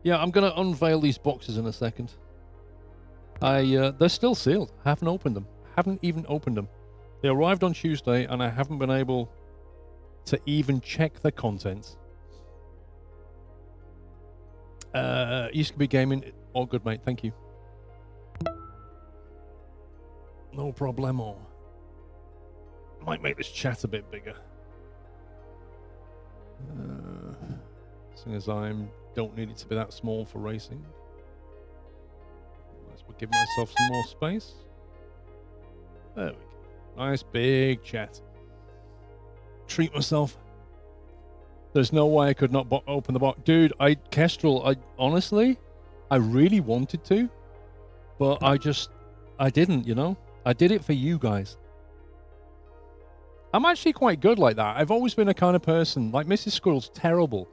Yeah, I'm going to unveil these boxes in a second. They're still sealed. I haven't opened them. Haven't even opened them. They arrived on Tuesday, and I haven't been able to even check the contents. Used to be gaming. All good, mate. Thank you. No problemo. Might make this chat a bit bigger. Seeing as I don't need it to be that small for racing. Let's give myself some more space. There we go. Nice big chat. Treat myself. There's no way I could not open the box. Dude, Kestrel, honestly, I really wanted to, but I didn't, you know? I did it for you guys. I'm actually quite good like that. I've always been a kind of person, like Mrs. Squirrel's terrible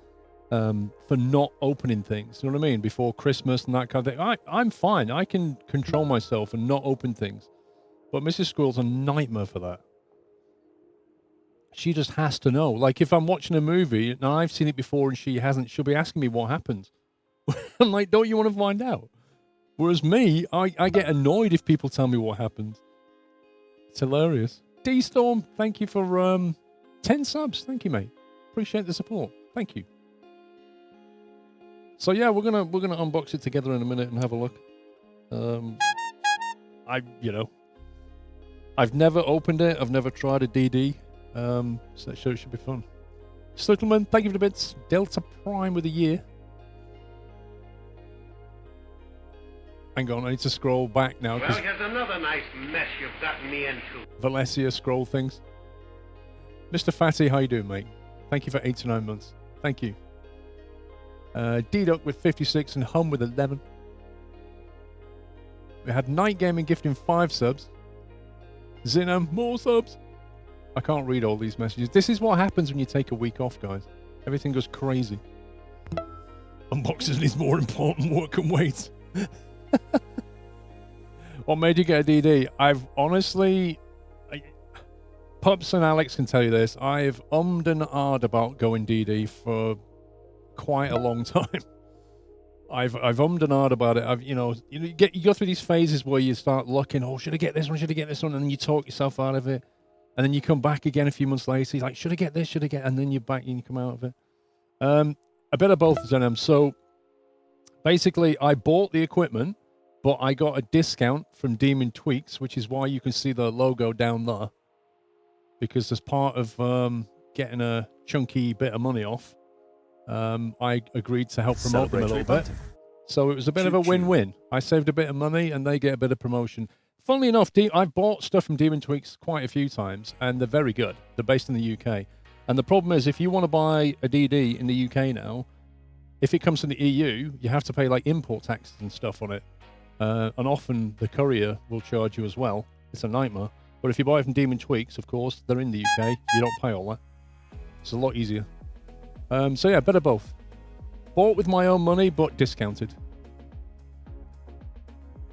for not opening things, you know what I mean, before Christmas and that kind of thing. I'm fine. I can control myself and not open things. But Mrs. Squirrel's a nightmare for that. She just has to know. Like, if I'm watching a movie and I've seen it before and she hasn't, she'll be asking me what happens. I'm like, don't you want to find out? Whereas me, I get annoyed if people tell me what happens. It's hilarious. D-Storm, thank you for 10 subs. Thank you, mate. Appreciate the support. Thank you. So yeah, we're gonna unbox it together in a minute and have a look. I've never opened it. I've never tried a DD. So that show should be fun. Sluttleman, thank you for the bits. Delta Prime with a year. Hang on, I need to scroll back now. Well, here's another nice mess you've gotten me into. Valencia scroll things. Mr. Fatty, how you doing, mate? Thank you for 8 to 9 months. Thank you. D-Duck with 56 and Hum with 11. We had Night Gaming gifting 5 subs. Zinam, more subs. I can't read all these messages. This is what happens when you take a week off, guys. Everything goes crazy. Unboxing is more important. Work and wait. What made you get a DD? I've honestly... Pups and Alex can tell you this. I've and ahed about going DD for quite a long time. I've and ahed about it. You go through these phases where you start looking, oh, should I get this one? Should I get this one? And then you talk yourself out of it. And then you come back again a few months later. You're like, should I get this? Should I get? And then you're back and you come out of it. A bit of both, Zenem. So basically, I bought the equipment, but I got a discount from Demon Tweaks, which is why you can see the logo down there. Because as part of getting a chunky bit of money off, I agreed to help promote them a little bit. So it was a bit of a win-win. I saved a bit of money and they get a bit of promotion. Funnily enough, I've bought stuff from Demon Tweaks quite a few times, and they're very good. They're based in the UK. And the problem is, if you want to buy a DD in the UK now, if it comes from the EU, you have to pay like import taxes and stuff on it. And often the courier will charge you as well. It's a nightmare. But if you buy it from Demon Tweaks, of course, they're in the UK. You don't pay all that. It's a lot easier. So yeah, better both. Bought with my own money, but discounted.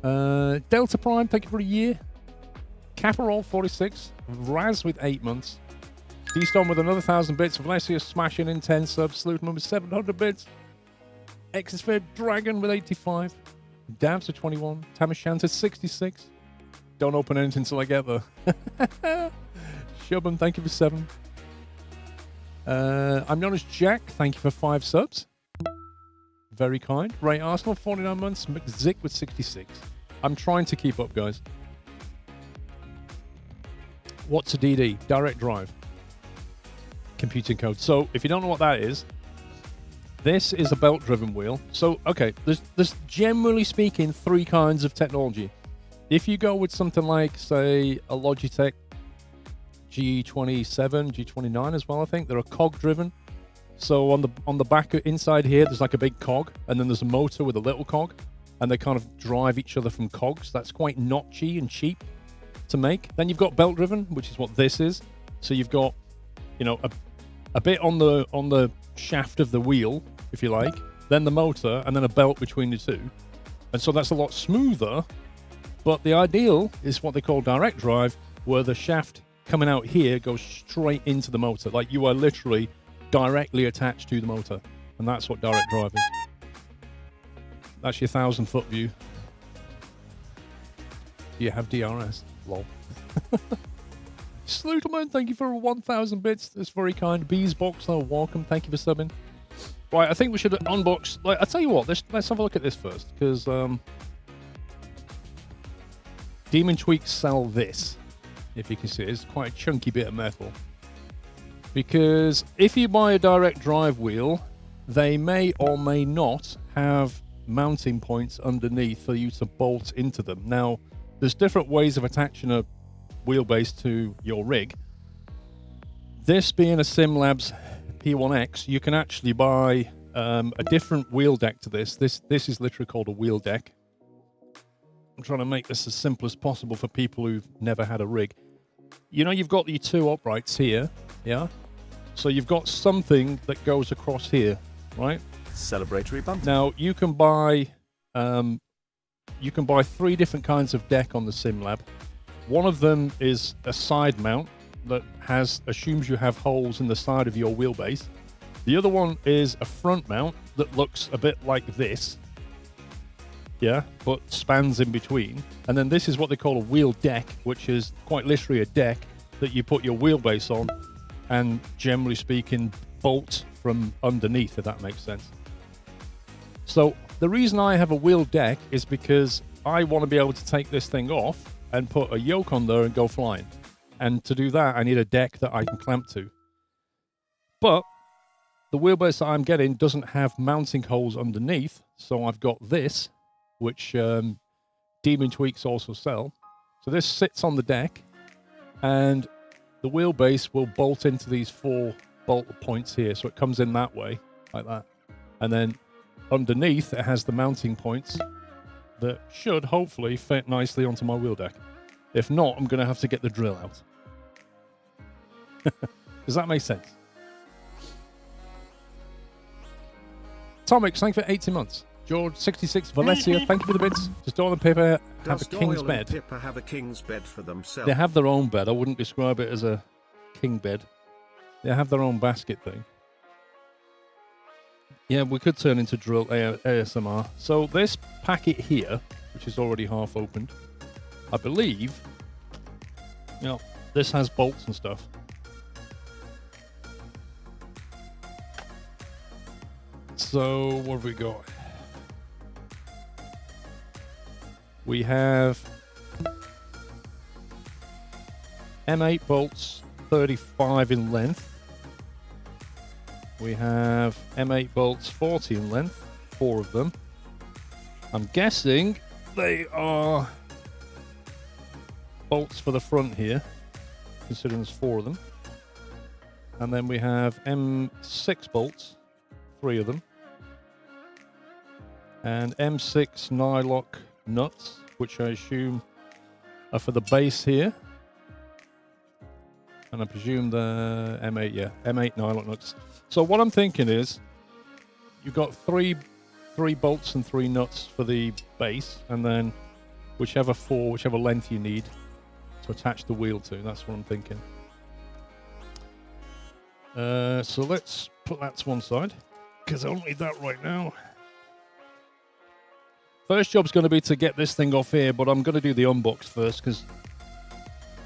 Delta Prime, thank you for a year. Caparol 46. Raz with 8 months. D-Storm with another 1,000 bits. Valencia smashing in 10 subs. Sluteman with 700 bits. Exosphere Dragon with 85. Dabs with 21. Tamashanta 66. Don't open anything until I get there. Shubham, thank you for 7. I'm known as Jack. Thank you for 5 subs. Very kind. Ray Arsenal, 49 months. McZick with 66. I'm trying to keep up, guys. What's a DD? Direct drive. Computing code. So, if you don't know what that is, this is a belt-driven wheel. So, okay, there's generally speaking 3 kinds of technology. If you go with something like, say, a Logitech G27, G29 as well, I think, they're a cog-driven. So on the back inside here, there's like a big cog, and then there's a motor with a little cog, and they kind of drive each other from cogs. That's quite notchy and cheap to make. Then you've got belt-driven, which is what this is. So you've got, a bit on the shaft of the wheel, if you like, then the motor, and then a belt between the two. And so that's a lot smoother. But the ideal is what they call direct drive, where the shaft coming out here goes straight into the motor. Like you are literally directly attached to the motor. And that's what direct drive is. That's your 1,000-foot view. Do you have DRS? Lol. Sluterman, thank you for 1,000 bits. That's very kind. Bees Boxer, welcome. Thank you for subbing. Right, I think we should unbox. Like, I'll tell you what. Let's have a look at this first, because Demon Tweaks sell this. If you can see it, it's quite a chunky bit of metal. Because if you buy a direct drive wheel, they may or may not have mounting points underneath for you to bolt into them. Now, there's different ways of attaching a wheelbase to your rig. This being a SimLabs P1X, you can actually buy a different wheel deck to this. This is literally called a wheel deck. I'm trying to make this as simple as possible for people who've never had a rig. You know, you've got your two uprights here, yeah? So you've got something that goes across here, right? Celebratory bump. Now, you can buy 3 different kinds of deck on the SimLab. One of them is a side mount that assumes you have holes in the side of your wheelbase. The other one is a front mount that looks a bit like this, yeah, but spans in between. And then this is what they call a wheel deck, which is quite literally a deck that you put your wheelbase on and, generally speaking, bolt from underneath, if that makes sense. So the reason I have a wheel deck is because I want to be able to take this thing off and put a yoke on there and go flying. And to do that, I need a deck that I can clamp to. But the wheelbase that I'm getting doesn't have mounting holes underneath, so I've got this, which Demon Tweaks also sell. So this sits on the deck, and the wheelbase will bolt into these 4 bolt points here. So it comes in that way, like that. And then underneath, it has the mounting points that should hopefully fit nicely onto my wheel deck. If not, I'm going to have to get the drill out. Does that make sense? Tomics, thank you for 18 months. George, 66, Valencia, thank you for the bits. Does Doyle and Pippa have a king's bed? Does Pippa have a king's bed for themselves? They have their own bed. I wouldn't describe it as a king bed. They have their own basket thing. Yeah, we could turn into drill ASMR. So this packet here, which is already half opened, I believe, you know, this has bolts and stuff. So what have we got? We have M8 bolts, 35 in length. We have M8 bolts, 40 in length, 4 of them. I'm guessing they are bolts for the front here, considering there's 4 of them. And then we have M6 bolts, 3 of them. And M6 nylock nuts, which I assume are for the base here. And I presume the M8, yeah, M8 nylock nuts. So what I'm thinking is, you've got three bolts and 3 nuts for the base, and then whichever length you need to attach the wheel to. That's what I'm thinking. So let's put that to one side, because I don't need that right now. First job's going to be to get this thing off here, but I'm going to do the unbox first, because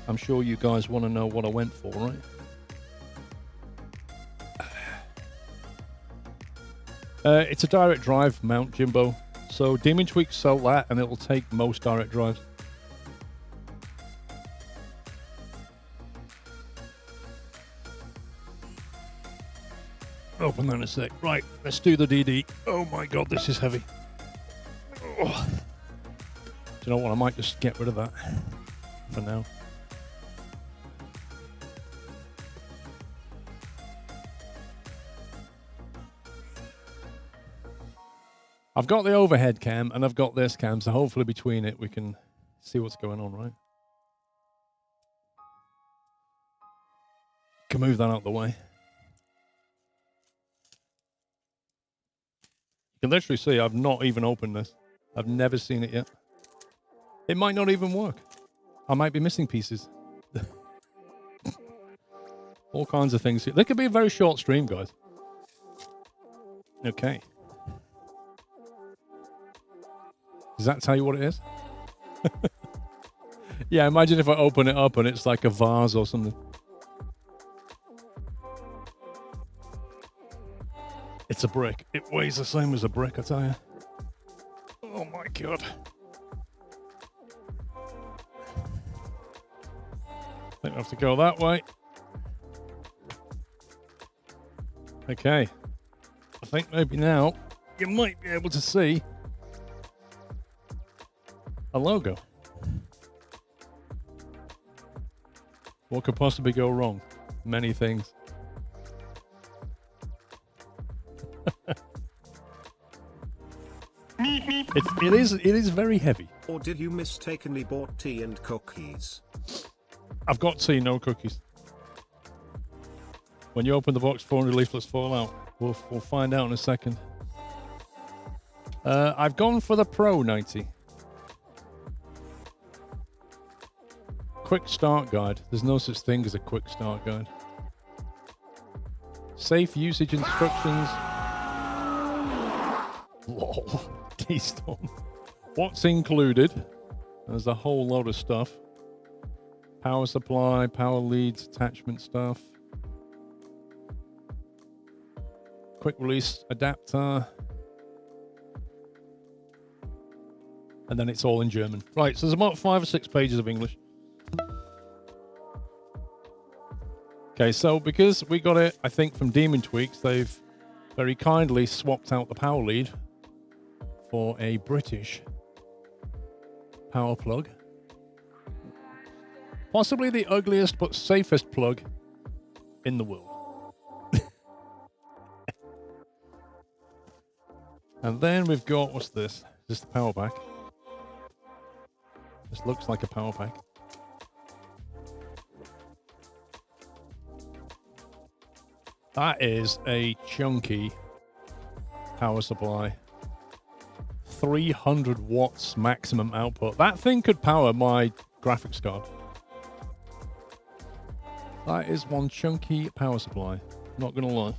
I'm sure you guys want to know what I went for, right? It's a direct drive mount, Jimbo. So Demon Tweaks sell that, and it'll take most direct drives. Open that in a sec. Right, let's do the DD. Oh my god, this is heavy. Oh. Do you know what? I might just get rid of that for now. I've got the overhead cam and I've got this cam, so hopefully between it we can see what's going on, right? Can move that out of the way. You can literally see I've not even opened this. I've never seen it yet. It might not even work. I might be missing pieces. All kinds of things. There could be a very short stream, guys. Okay. Does that tell you what it is? Yeah, imagine if I open it up and it's like a vase or something. It's a brick. It weighs the same as a brick, I tell you. Oh my God. I think I have to go that way. Okay. I think maybe now you might be able to see a logo. What could possibly go wrong? Many things. It is very heavy. Or did you mistakenly bought tea and cookies? I've got tea, no cookies. When you open the box, 400 leaflets fall out. We'll find out in a second. I've gone for the Pro 90. Quick start guide. There's no such thing as a quick start guide. Safe usage instructions. Lol. Keystone. What's included? There's a whole load of stuff. Power supply, power leads, attachment stuff. Quick release adapter. And then it's all in German. Right, so there's about 5 or 6 pages of English. Okay, so because we got it, I think, from Demon Tweaks, they've very kindly swapped out the power lead for a British power plug. Possibly the ugliest but safest plug in the world. And then we've got, what's this? Is this the power pack? This looks like a power pack. That is a chunky power supply. 300 watts maximum output. That thing could power my graphics card. That is one chunky power supply. Not gonna lie.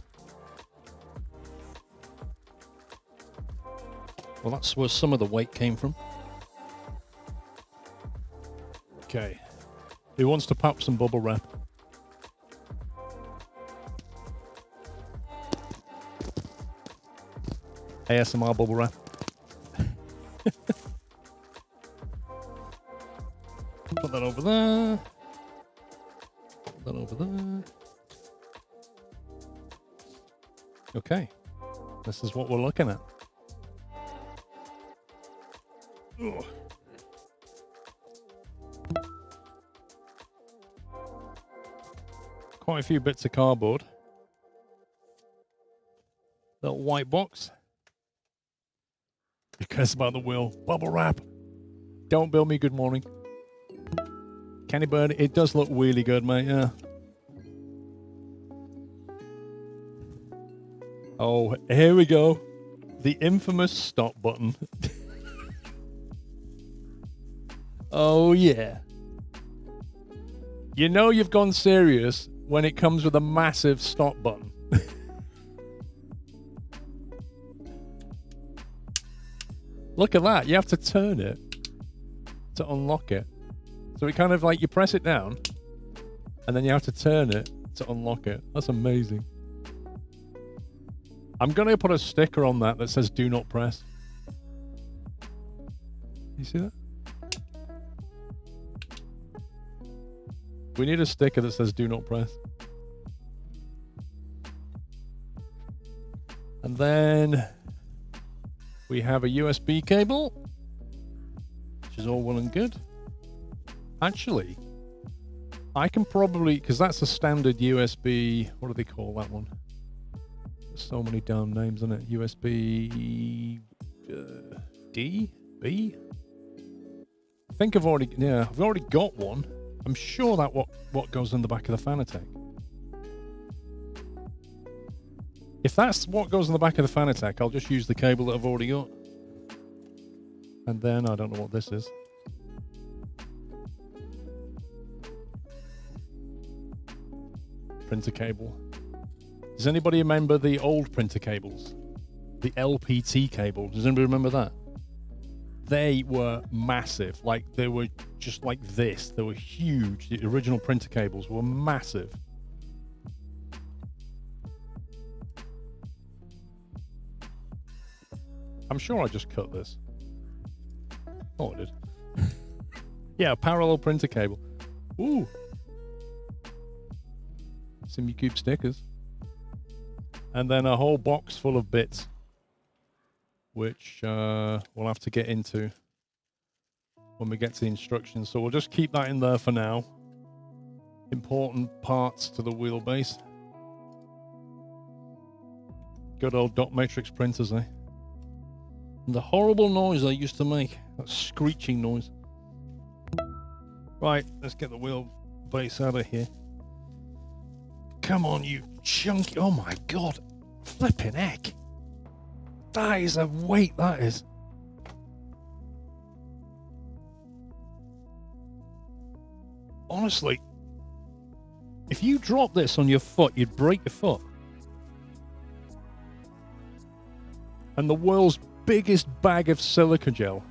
Well, that's where some of the weight came from. Okay. Who wants to pop some bubble wrap? ASMR bubble wrap. Put that over there. Put that over there. Okay. This is what we're looking at. Ugh. Quite a few bits of cardboard. Little white box. Who cares about the wheel? Bubble wrap. Don't bill me good morning. Kenny Bird, it does look really good, mate, yeah. Oh, here we go. The infamous stop button. Oh, yeah. You know you've gone serious when it comes with a massive stop button. Look at that. You have to turn it to unlock it. So it kind of like you press it down and then you have to turn it to unlock it. That's amazing. I'm going to put a sticker on that says do not press. You see that? We need a sticker that says do not press. And then we have a USB cable, which is all well and good. Actually, I can probably, because that's a standard USB, what do they call that one? There's so many damn names, isn't it? USB D? B? I think I've already got one. I'm sure that what goes in the back of the Fanatec. If that's what goes in the back of the Fanatec, I'll just use the cable that I've already got. And then I don't know what this is. Printer cable. Does anybody remember the old printer cables? The LPT cable. Does anybody remember that? they were massive. Like, they were just like this. They were huge. The original printer cables were massive. I'm sure I just cut this. Oh, I did. Yeah, parallel printer cable. Ooh. SimuCube stickers. And then a whole box full of bits, which we'll have to get into when we get to the instructions. So we'll just keep that in there for now. Important parts to the wheelbase. Good old dot matrix printers, eh? And the horrible noise they used to make. That screeching noise. Right, let's get the wheelbase out of here. Come on, you chunky... Oh my god. Flipping heck. That is a weight, that is. Honestly, if you drop this on your foot, you'd break your foot. And the world's biggest bag of silica gel.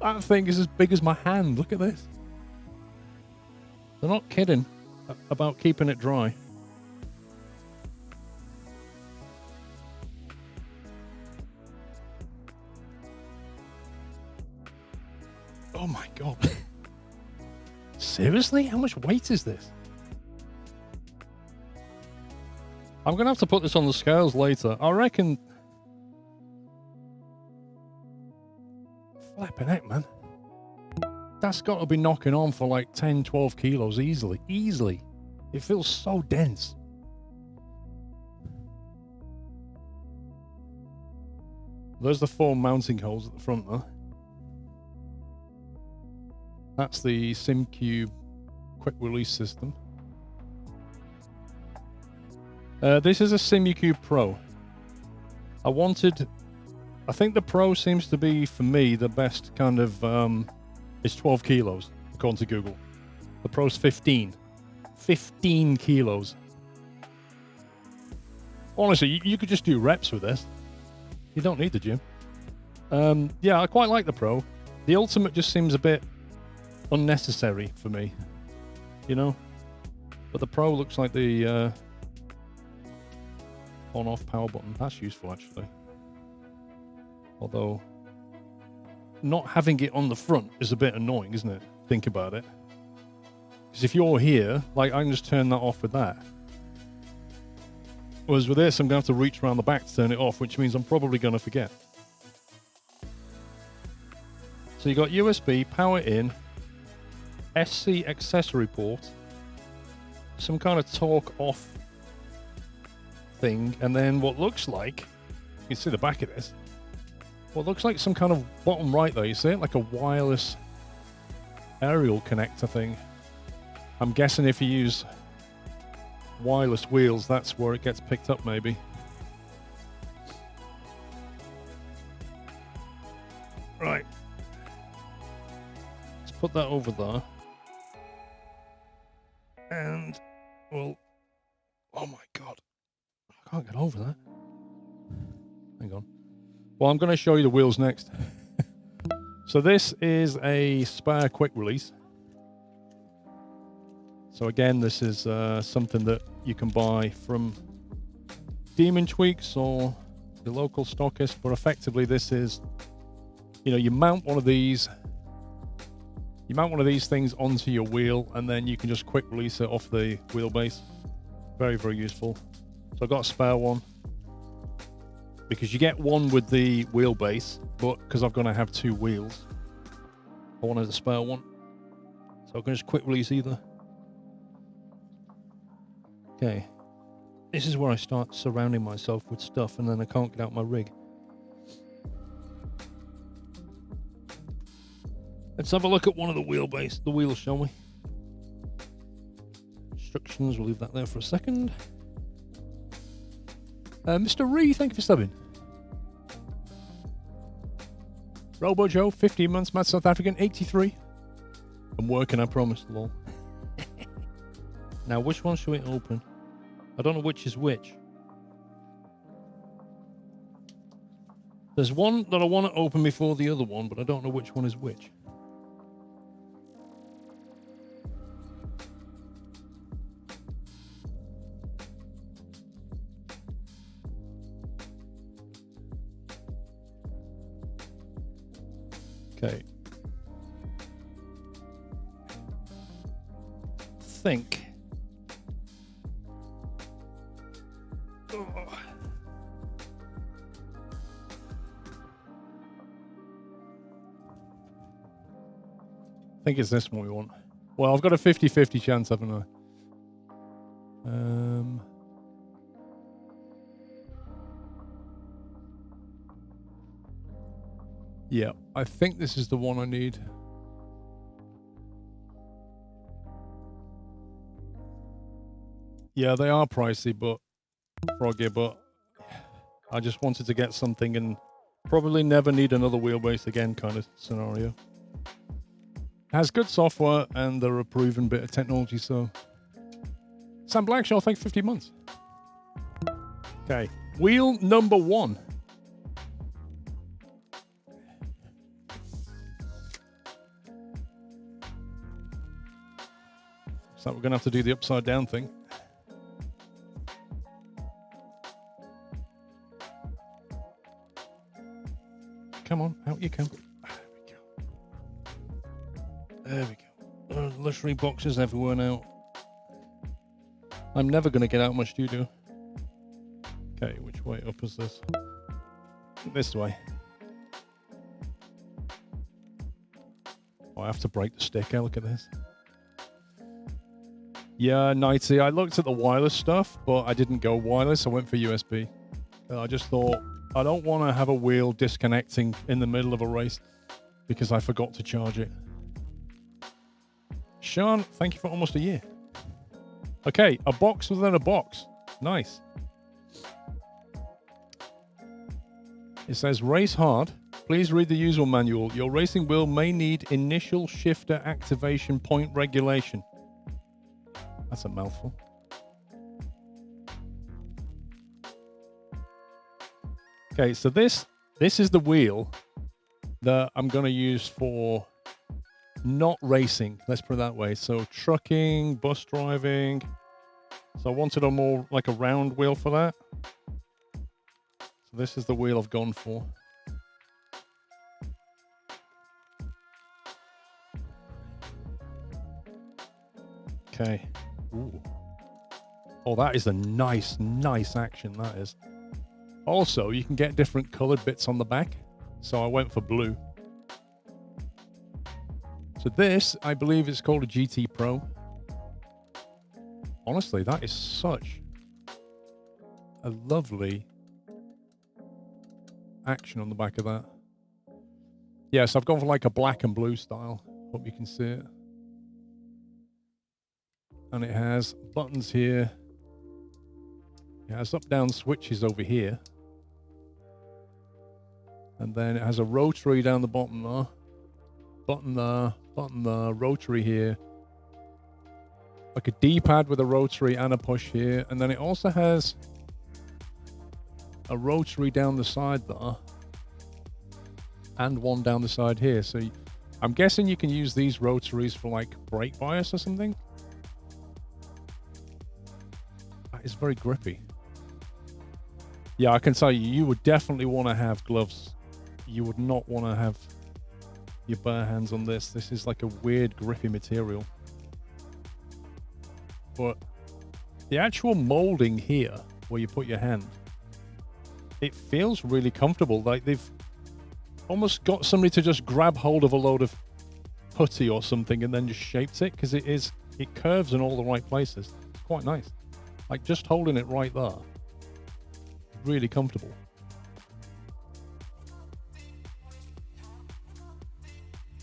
That thing is as big as my hand. Look at this. They're not kidding about keeping it dry. Oh my god. Seriously? How much weight is this? I'm going to have to put this on the scales later. I reckon... Flipping heck, man. That's got to be knocking on for like 10, 12 kilos easily. Easily. It feels so dense. There's the 4 mounting holes at the front there. That's the SimCube quick release system. This is a SimuCube Pro. I think the Pro seems to be, for me, the best kind of, it's 12 kilos, according to Google. The Pro's 15. 15 kilos. Honestly, you could just do reps with this. You don't need the gym. Yeah, I quite like the Pro. The Ultimate just seems a bit unnecessary for me, you know? But the Pro looks like the on-off power button. That's useful, actually. Although, not having it on the front is a bit annoying, isn't it? Think about it. Because if you're here, like, I can just turn that off with that. Whereas with this, I'm going to have to reach around the back to turn it off, which means I'm probably going to forget. So you got USB, power in, SC accessory port, some kind of torque off thing, and then what looks like, you can see the back of this, what looks like some kind of bottom right there, you see it? Like a wireless aerial connector thing. I'm guessing if you use wireless wheels, that's where it gets picked up, maybe. Right. Let's put that over there. And, well, oh my god. I can't get over that. Hang on. Well, I'm going to show you the wheels next. So this is a spare quick release. So again, this is something that you can buy from Demon Tweaks or the local stockist, but effectively this is, you know, you mount one of these things onto your wheel, and then you can just quick release it off the wheelbase. Very, very useful. So I got a spare one, because you get one with the wheelbase, but because I'm going to have 2 wheels, I wanted a spare one. So I can just quick release either. Okay, this is where I start surrounding myself with stuff, and then I can't get out my rig. Let's have a look at one of the wheels, shall we? Instructions, we'll leave that there for a second. Mr. Ree, thank you for subbing. Robo Joe, 15 months, Mad South African, 83. I'm working, I promise, lol. Now, which one should we open? I don't know which is which. There's one that I want to open before the other one, but I don't know which one is which. Okay. Think. Oh. I think it's this one we want. Well, I've got a 50-50 chance, haven't I? Yeah, I think this is the one I need. Yeah, they are pricey, but froggy, but I just wanted to get something and probably never need another wheelbase again kind of scenario. Has good software and they're a proven bit of technology, so. Sam Blackshaw, thanks 50 months. Okay, wheel number 1. So we're gonna have to do the upside down thing. Come on, out you come. There we go. Luxury boxes everywhere now. I'm never going to get out of my studio. Okay, which way up is this? This way. Oh, I have to break the stick out. Look at this. Yeah, Nighty. I looked at the wireless stuff, but I didn't go wireless. I went for USB. I just thought, I don't want to have a wheel disconnecting in the middle of a race because I forgot to charge it. Sean, thank you for almost a year. Okay, a box within a box. Nice. It says, race hard. Please read the user manual. Your racing wheel may need initial shifter activation point regulation. That's a mouthful. Okay, so this is the wheel that I'm going to use for not racing, let's put it that way. So trucking, bus driving. So I wanted a more like a round wheel for that. So this is the wheel I've gone for. Okay. Ooh. Oh, that is a nice action, that is. Also, you can get different colored bits on the back. So I went for blue. So this, I believe it's called a GT Pro. Honestly, that is such a lovely action on the back of that. Yes, I've gone for like a black and blue style. Hope you can see it. And it has buttons here. It has up-down switches over here. And then it has a rotary down the bottom there. Button there, rotary here. Like a D-pad with a rotary and a push here. And then it also has a rotary down the side there. And one down the side here. So I'm guessing you can use these rotaries for like brake bias or something. That is very grippy. Yeah, I can tell you, you would definitely want to have gloves. You would not want to have your bare hands on this. This is like a weird grippy material. But the actual molding here, where you put your hand, it feels really comfortable. Like they've almost got somebody to just grab hold of a load of putty or something and then just shaped it, because it curves in all the right places. It's quite nice. Like just holding it right there, really comfortable.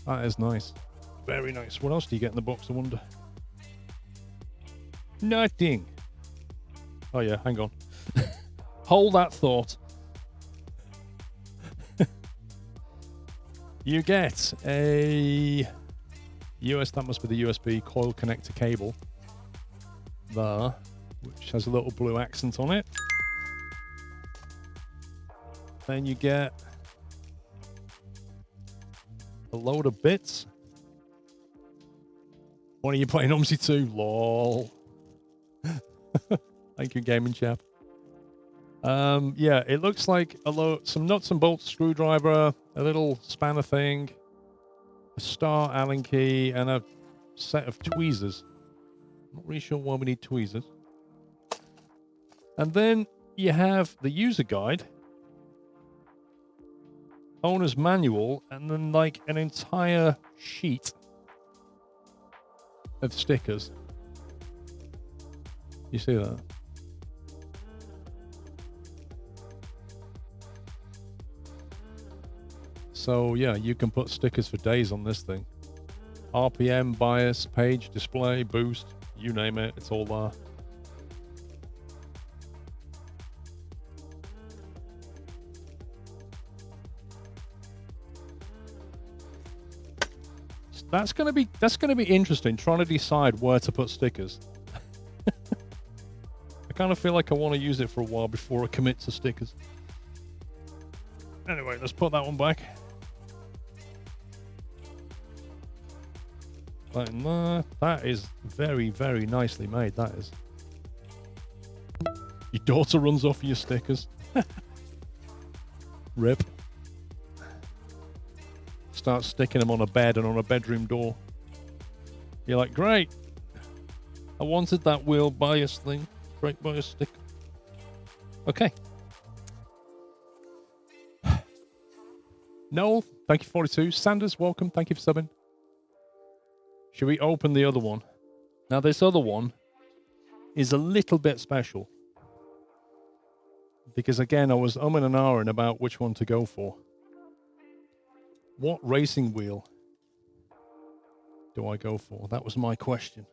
That is nice. Very nice. What else do you get in the box, I wonder? Nothing. Oh yeah, hang on. Hold that thought. You get a that must be the USB coil connector cable there, which has a little blue accent on it. Then you get a load of bits. What are you playing, Umsy 2? Lol. Thank you, gaming chap. Yeah, it looks like some nuts and bolts screwdriver, a little spanner thing, a star Allen key, and a set of tweezers. Not really sure why we need tweezers. And then you have the user guide, owner's manual, and then like an entire sheet of stickers. You see that? So yeah, you can put stickers for days on this thing. RPM, bias, page, display, boost, you name it, it's all there. That's gonna be interesting, trying to decide where to put stickers. I kind of feel like I want to use it for a while before I commit to stickers. Anyway, let's put that one back. Like that. That is very, very nicely made, that is. Your daughter runs off your stickers. Rip. Start sticking them on a bed and on a bedroom door. You're like, great. I wanted that wheel bias thing. Great bias sticker. Okay. Noel, thank you, 42. Sanders, welcome. Thank you for subbing. Should we open the other one? Now, this other one is a little bit special. Because, again, I was umming and ahhing about which one to go for. What racing wheel do I go for? That was my question.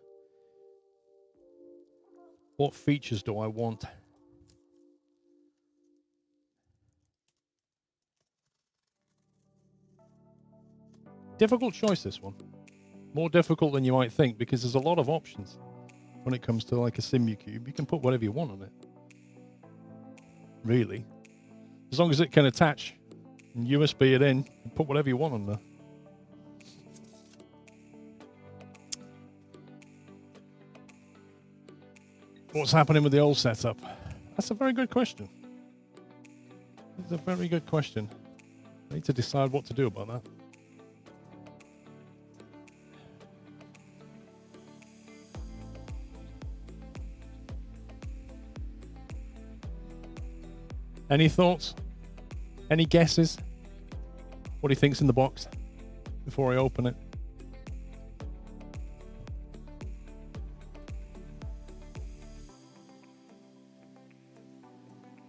What features do I want? Difficult choice, this one. More difficult than you might think, because there's a lot of options when it comes to like a Simucube. You can put whatever you want on it. Really. As long as it can attach and USB it in, you can put whatever you want on there. What's happening with the old setup? That's a very good question. It's a very good question. I need to decide what to do about that. Any thoughts? Any guesses? What do you think's in the box before I open it?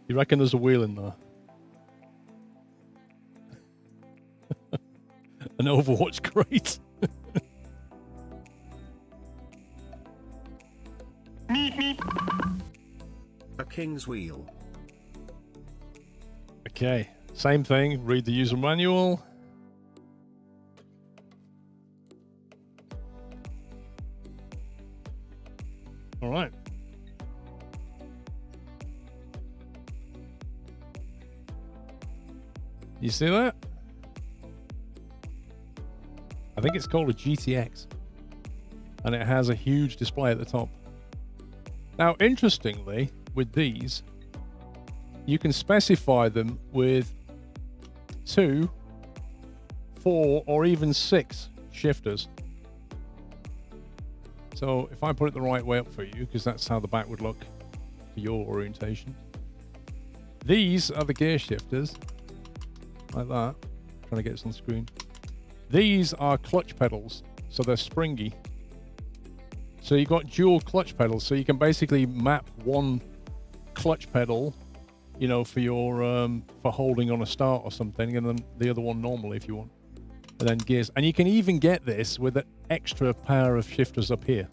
You reckon there's a wheel in there? An Overwatch crate. A king's wheel. Okay, same thing. Read the user manual. All right. You see that? I think it's called a GTX. And it has a huge display at the top. Now, interestingly, with these, you can specify them with 2, 4, or even 6 shifters. So if I put it the right way up for you, because that's how the back would look for your orientation. These are the gear shifters, like that. Trying to get this on screen. These are clutch pedals, so they're springy. So you've got dual clutch pedals, so you can basically map one clutch pedal, you know, for your for holding on a start or something, and then the other one normally if you want, and then gears. And you can even get this with an extra pair of shifters up here,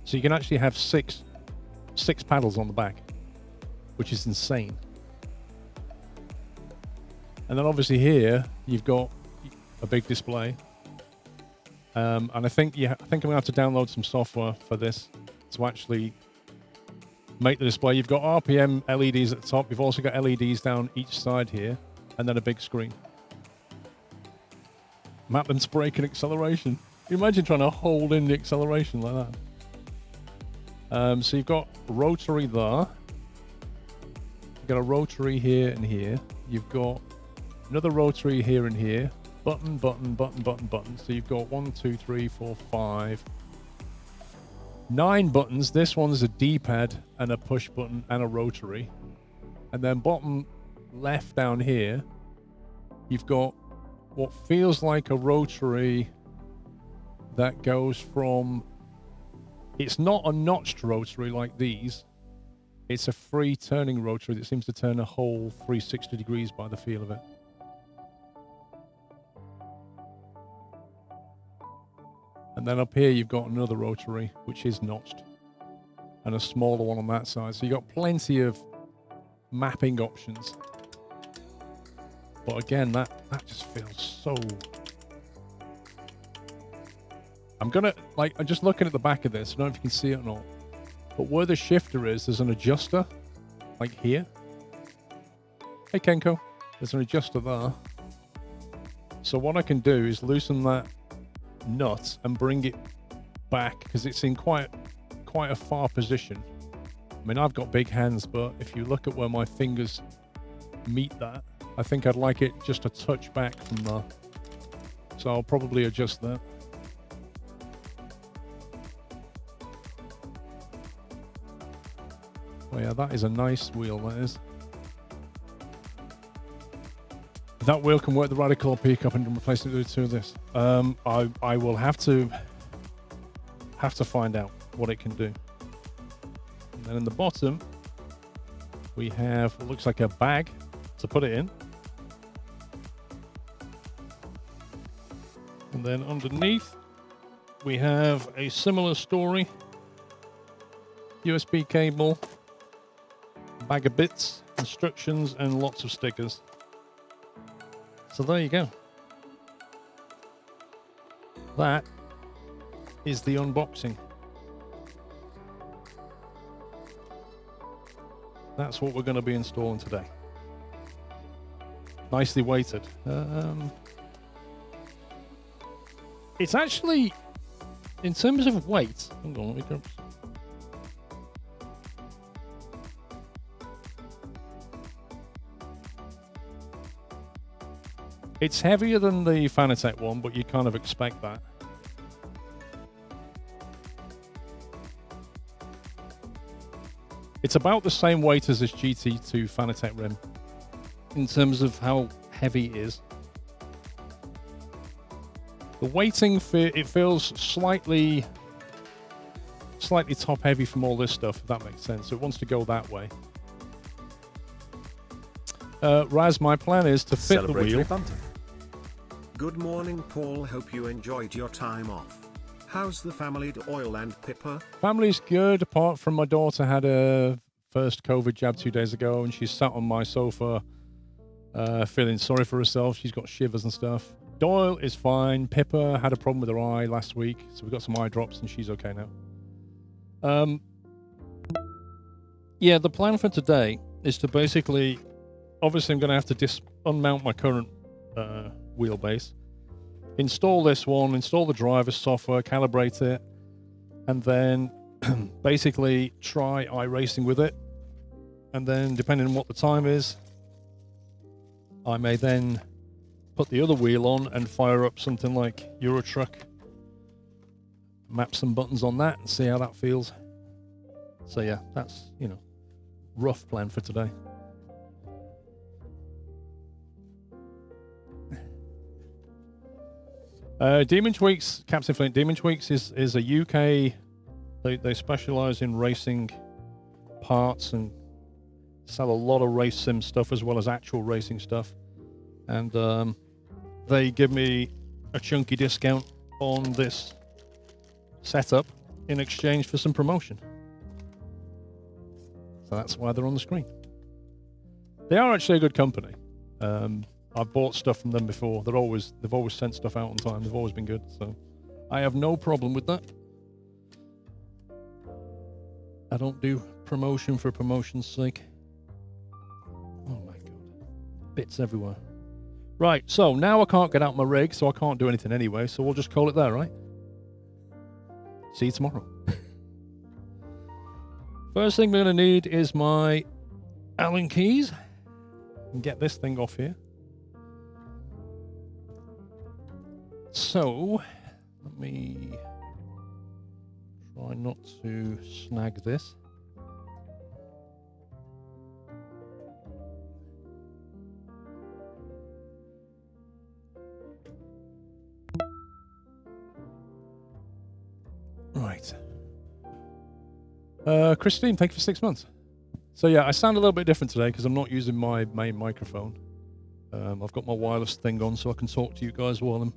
so you can actually have six paddles on the back, which is insane. And then obviously here you've got a big display, and I think I'm gonna have to download some software for this to actually make the display. You've got RPM LEDs at the top. You've also got LEDs down each side here, and then a big screen. Map them to brake and acceleration. Can you imagine trying to hold in the acceleration like that? So you've got rotary there. You've got a rotary here and here. You've got another rotary here and here. Button, button, button, button, button. So you've got 1, 2, 3, 4, 5, 9 buttons. This one's a D-pad and a push button and a rotary. And then bottom left down here, you've got what feels like a rotary that goes from, it's not a notched rotary like these. It's a free turning rotary that seems to turn a whole 360 degrees by the feel of it. And then up here, you've got another rotary, which is notched, and a smaller one on that side. So you've got plenty of mapping options. But again, that just feels so... I'm just looking at the back of this. I don't know if you can see it or not. But where the shifter is, there's an adjuster, like here. Hey, Kenko. There's an adjuster there. So what I can do is loosen that nut and bring it back, because it's in quite a far position. I mean, I've got big hands, but if you look at where my fingers meet that, I think I'd like it just a touch back from there. So I'll probably adjust that. Oh yeah, that is a nice wheel, that is. That wheel can work the radical peak up and replace it with two of this. I will have to find out what it can do. And then in the bottom, we have what looks like a bag to put it in. And then underneath, we have a similar story. USB cable, bag of bits, instructions, and lots of stickers. So there you go. That is the unboxing. That's what we're going to be installing today. Nicely weighted. It's actually, in terms of weight, hang on, let me go. It's heavier than the Fanatec one, but you kind of expect that. It's about the same weight as this GT2 Fanatec rim in terms of how heavy it is. The weighting, it feels slightly top heavy from all this stuff, if that makes sense. So it wants to go that way. Raz, my plan is to fit the wheel. Good morning, Paul. Hope you enjoyed your time off. How's the family, Doyle and Pippa? Family's good, apart from my daughter had her first COVID jab 2 days ago, and she's sat on my sofa feeling sorry for herself. She's got shivers and stuff. Doyle is fine. Pippa had a problem with her eye last week, so we got some eye drops, and she's okay now. Yeah, the plan for today is to basically... Obviously, I'm going to have to unmount my current wheelbase, install this one, install the driver software, calibrate it, and then basically try iRacing with it. And then, depending on what the time is, I may then put the other wheel on and fire up something like Euro Truck, map some buttons on that, and see how that feels. So yeah, that's, rough plan for today. Demon Tweaks, Captain Flint. Demon Tweaks is a UK. They specialize in racing parts and sell a lot of race sim stuff as well as actual racing stuff. And they give me a chunky discount on this setup in exchange for some promotion. So that's why they're on the screen. They are actually a good company. I've bought stuff from them before. They've always sent stuff out on time. They've always been good. So I have no problem with that. I don't do promotion for promotion's sake. Oh my God. Bits everywhere. Right, so now I can't get out my rig, so I can't do anything anyway, so we'll just call it there, right? See you tomorrow. First thing we're going to need is my Allen keys. And get this thing off here. So, let me try not to snag this. Right. Christine, thank you for 6 months. So yeah, I sound a little bit different today because I'm not using my main microphone. I've got my wireless thing on so I can talk to you guys while I'm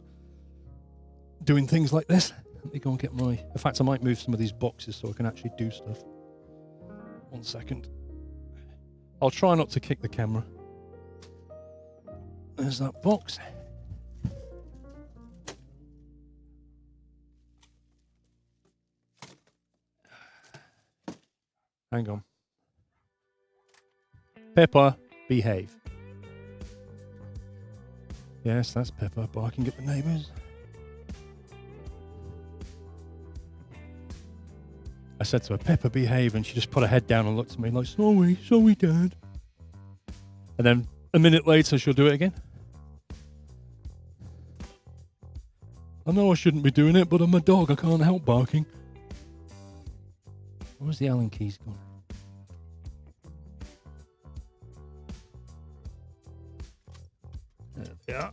doing things like this. Let me go and get my... In fact, I might move some of these boxes so I can actually do stuff. 1 second. I'll try not to kick the camera. There's that box. Hang on. Pepper, behave. Yes, that's Pepper barking at the neighbours. I said to her, Pepper, behave, and she just put her head down and looked at me like, sorry, Dad. And then a minute later, she'll do it again. I know I shouldn't be doing it, but I'm a dog. I can't help barking. Where's the Allen keys gone? There they are.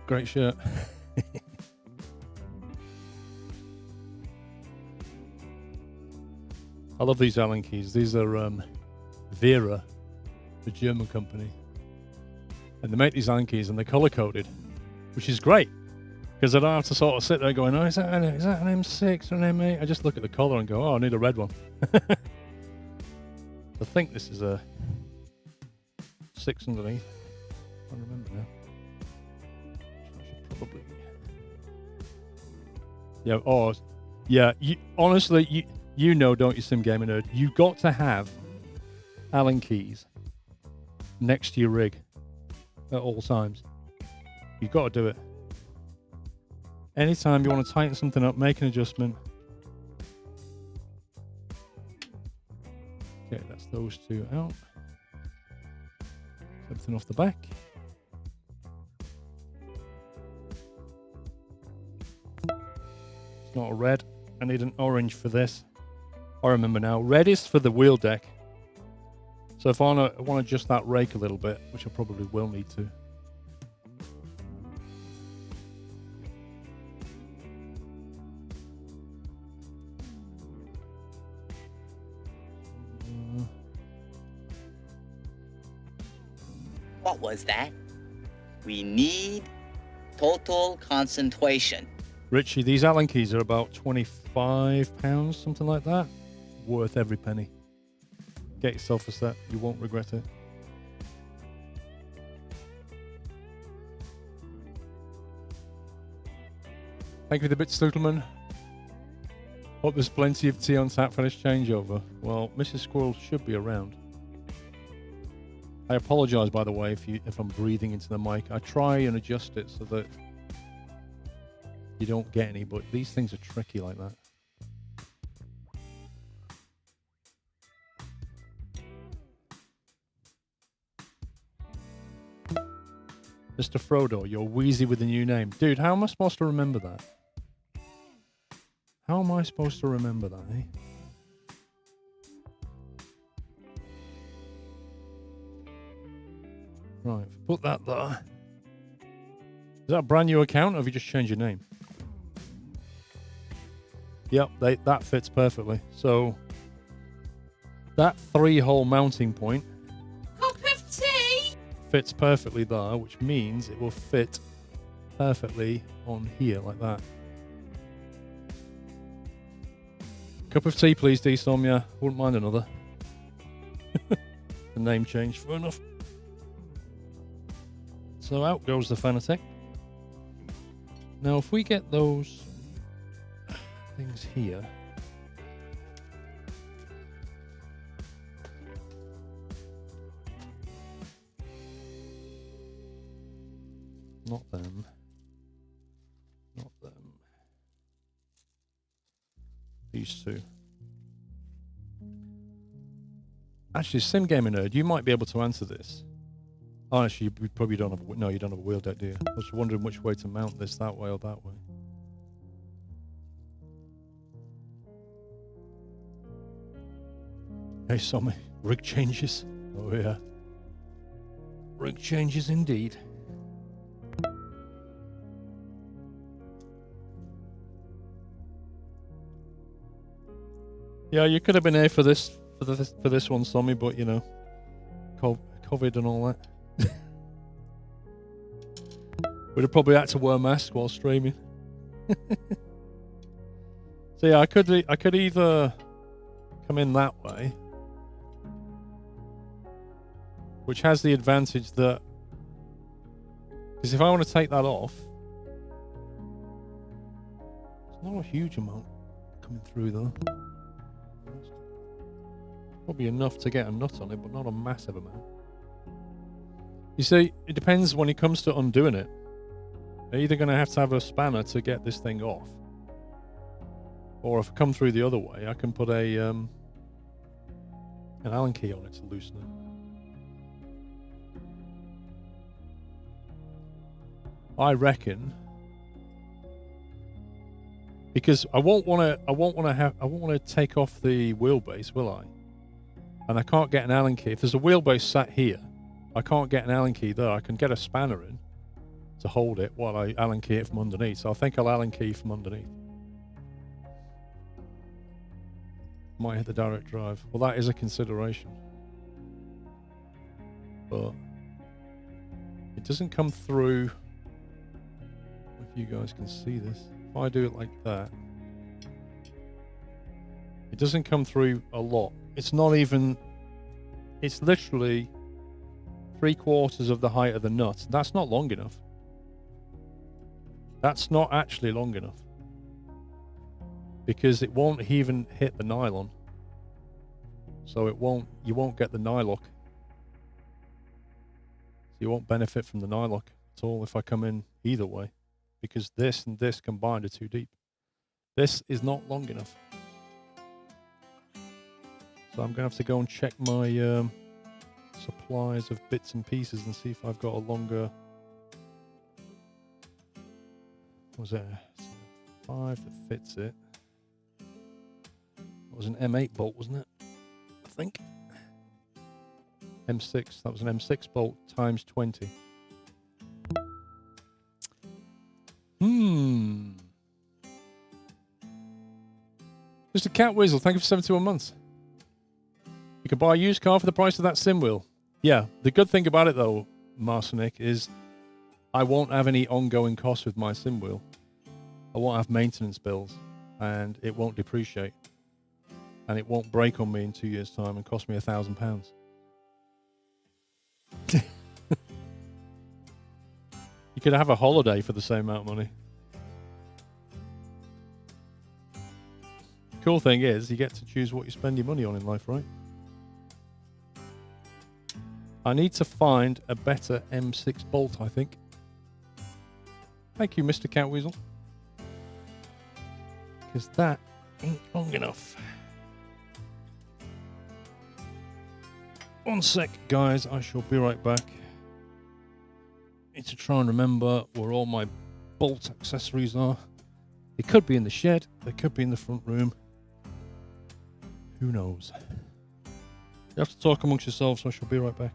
Great shirt. I love these Allen keys. These are Vera, the German company. And they make these Allen keys and they're color coded, which is great. Because I don't have to sort of sit there going, oh, is that an M6 or an M8? I just look at the color and go, oh, I need a red one. I think this is a 6 underneath. I can't remember now. I should probably... Yeah, oh, yeah. Honestly, you know, don't you, Sim Gamer Nerd? You got to have Allen keys next to your rig at all times. You've got to do it. Anytime you want to tighten something up, make an adjustment. Okay, that's those two out. Everything off the back. It's not a red. I need an orange for this. I remember now. Red is for the wheel deck. So if I want to adjust that rake a little bit, which I probably will need to. What was that? We need total concentration. Richie, these Allen keys are about £25, something like that. Worth every penny. Get yourself a set. You won't regret it. Thank you for the bit, Stuttleman. Hope there's plenty of tea on tap for this changeover. Well, Mrs. Squirrel should be around. I apologise, by the way, if I'm breathing into the mic. I try and adjust it so that you don't get any, but these things are tricky like that. Mr. Frodo, you're wheezy with a new name. Dude, how am I supposed to remember that? How am I supposed to remember that, eh? Right, put that there. Is that a brand new account, or have you just changed your name? Yep, that fits perfectly. So, that 3-hole mounting point fits perfectly there, which means it will fit perfectly on here, like that. Cup of tea, please, D-Storm. Yeah, wouldn't mind another. The name change, fair enough. So out goes the Fanatec. Now, if we get those things here. Not them. Not them. These two. Actually, Sim Gamer Nerd, you might be able to answer this. Oh, actually, you probably don't have no, you don't have a wheel deck, do you? I was wondering which way to mount this, that way or that way. Hey, Sommy, rig changes. Oh, yeah. Rig changes indeed. Yeah, you could have been here for this one, Sommy, but you know, COVID and all that. We'd have probably had to wear a mask while streaming. So yeah, I could either come in that way, which has the advantage that, because if I want to take that off, it's not a huge amount coming through though. Probably enough to get a nut on it, but not a massive amount. You see, it depends when it comes to undoing it. You're either going to have a spanner to get this thing off, or if I come through the other way, I can put an Allen key on it to loosen it. I reckon, because I won't want to take off the wheelbase, will I? And I can't get an Allen key. If there's a wheelbase sat here, I can't get an Allen key there. I can get a spanner in to hold it while I Allen key it from underneath. So I think I'll Allen key from underneath. Might hit the direct drive. Well, that is a consideration. But it doesn't come through. If you guys can see this. If I do it like that, it doesn't come through a lot. It's not even, it's literally 3/4 of the height of the nut. That's not long enough. That's not actually long enough. Because it won't even hit the nylon. So you won't get the nylock. So you won't benefit from the nylock at all if I come in either way. Because this and this combined are too deep. This is not long enough. So I'm going to have to go and check my supplies of bits and pieces and see if I've got a longer... What was it? 5 that fits it. That was an M8 bolt, wasn't it? I think. M6. That was an M6 bolt times 20. Mr. Cat Weasel, thank you for 71 months. You can buy a used car for the price of that sim wheel. Yeah, the good thing about it though, Marcinik, is I won't have any ongoing costs with my sim wheel. I won't have maintenance bills, and it won't depreciate. And it won't break on me in 2 years' time and cost me £1,000. You could have a holiday for the same amount of money. Cool thing is, you get to choose what you spend your money on in life, right? I need to find a better M6 bolt, I think. Thank you, Mr. Catweasel. Because that ain't long enough. One sec, guys. I shall be right back. Need to try and remember where all my bolt accessories are. They could be in the shed. They could be in the front room. Who knows? You have to talk amongst yourselves, so I shall be right back.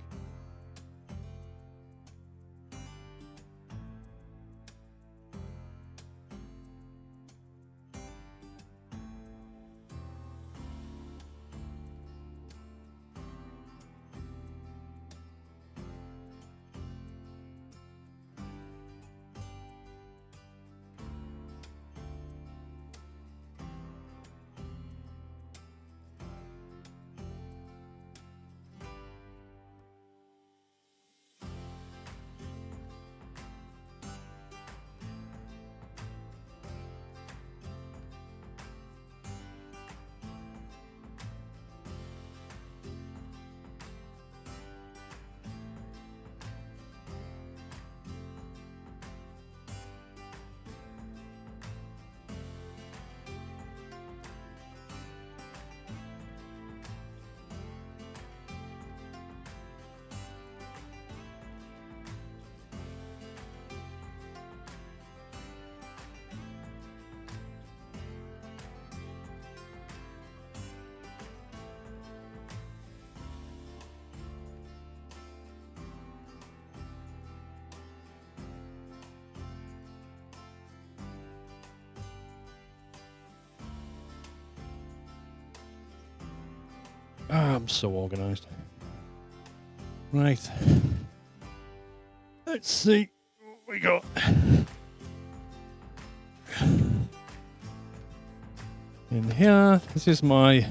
I'm so organized. Right. Let's see what we got. In here, this is my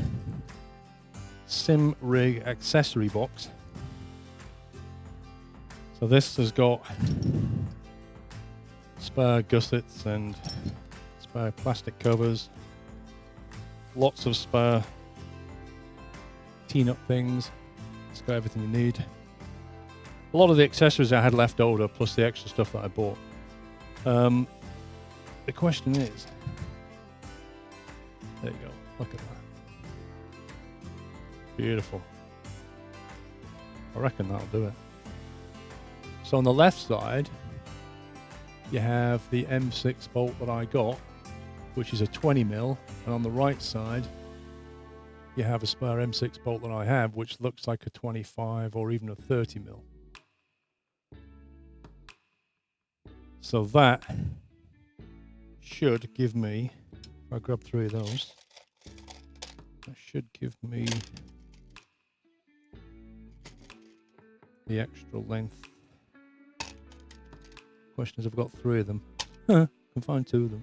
sim rig accessory box. So this has got spare gussets and spare plastic covers, lots of spare T-nut things. It's got everything you need. A lot of the accessories I had left over, plus the extra stuff that I bought. The question is, there you go, look at that. Beautiful. I reckon that'll do it. So on the left side, you have the M6 bolt that I got, which is a 20mm, and on the right side, you have a spare M6 bolt that I have, which looks like a 25 or even a 30mm. So that should give me, if I grab 3 of those, that should give me the extra length. Question is, I've got 3 of them. Can find 2 of them.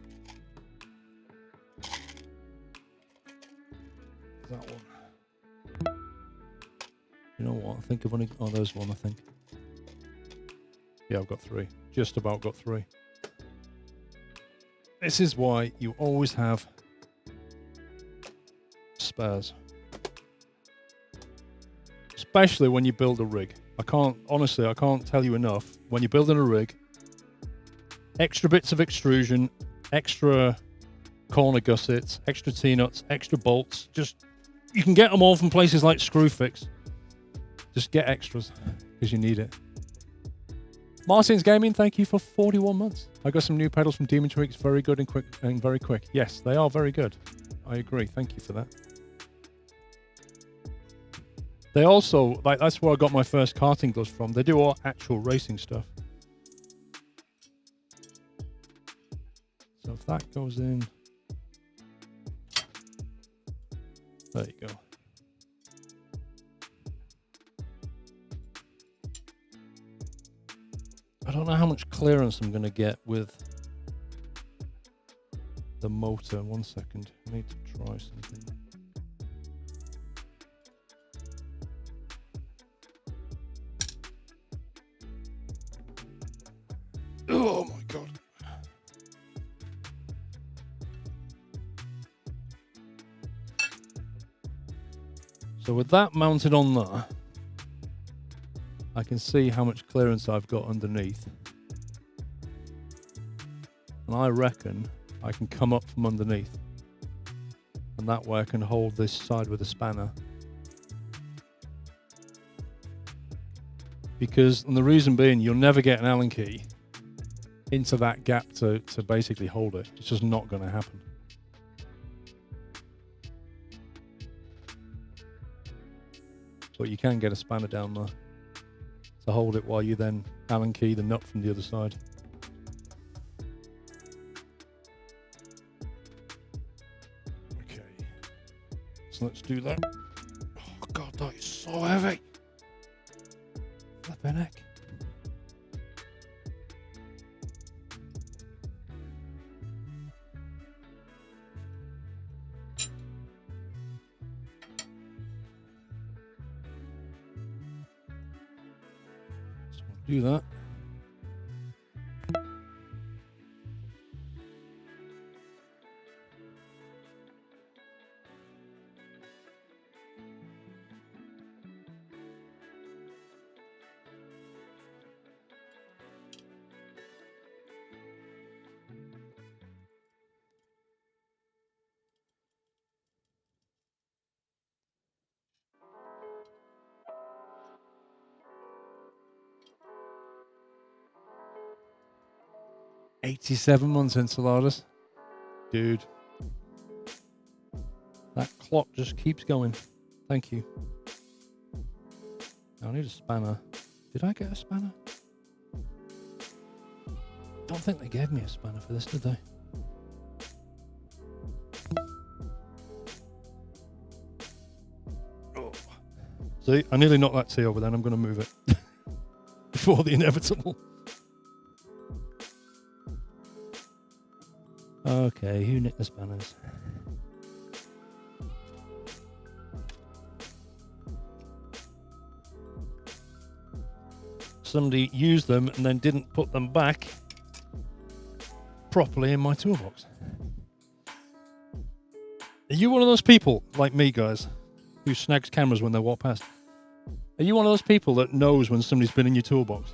That one. You know what? I think I've only. Oh, there's one, I think. Yeah, I've got 3. Just about got 3. This is why you always have spares. Especially when you build a rig. Honestly, I can't tell you enough. When you're building a rig, extra bits of extrusion, extra corner gussets, extra T-nuts, extra bolts. You can get them all from places like Screwfix. Just get extras because you need it. Martin's Gaming, thank you for 41 months. I got some new pedals from Demon Tweaks, very good and quick and very quick. Yes, they are very good. I agree. Thank you for that. They also, that's where I got my first karting gloves from. They do all actual racing stuff. So if that goes in, there you go. I don't know how much clearance I'm going to get with the motor. 1 second. I need to try something. Oh my God. So with that mounted on there, I can see how much clearance I've got underneath. And I reckon I can come up from underneath. And that way I can hold this side with a spanner. Because, and the reason being, you'll never get an Allen key into that gap to basically hold it. It's just not going to happen. But you can get a spanner down there to hold it while you then Allen key the nut from the other side. Okay, so let's do that. Oh God, that is so heavy. Flipping heck. Do that. $87 months, Enceladus. Dude. That clock just keeps going. Thank you. I need a spanner. Did I get a spanner? Don't think they gave me a spanner for this, did they? Oh. See, I nearly knocked that tea over then. I'm going to move it before the inevitable. Okay, who nicked the spanners? Somebody used them and then didn't put them back properly in my toolbox. Are you one of those people, like me, guys, who snags cameras when they walk past? Are you one of those people that knows when somebody's been in your toolbox?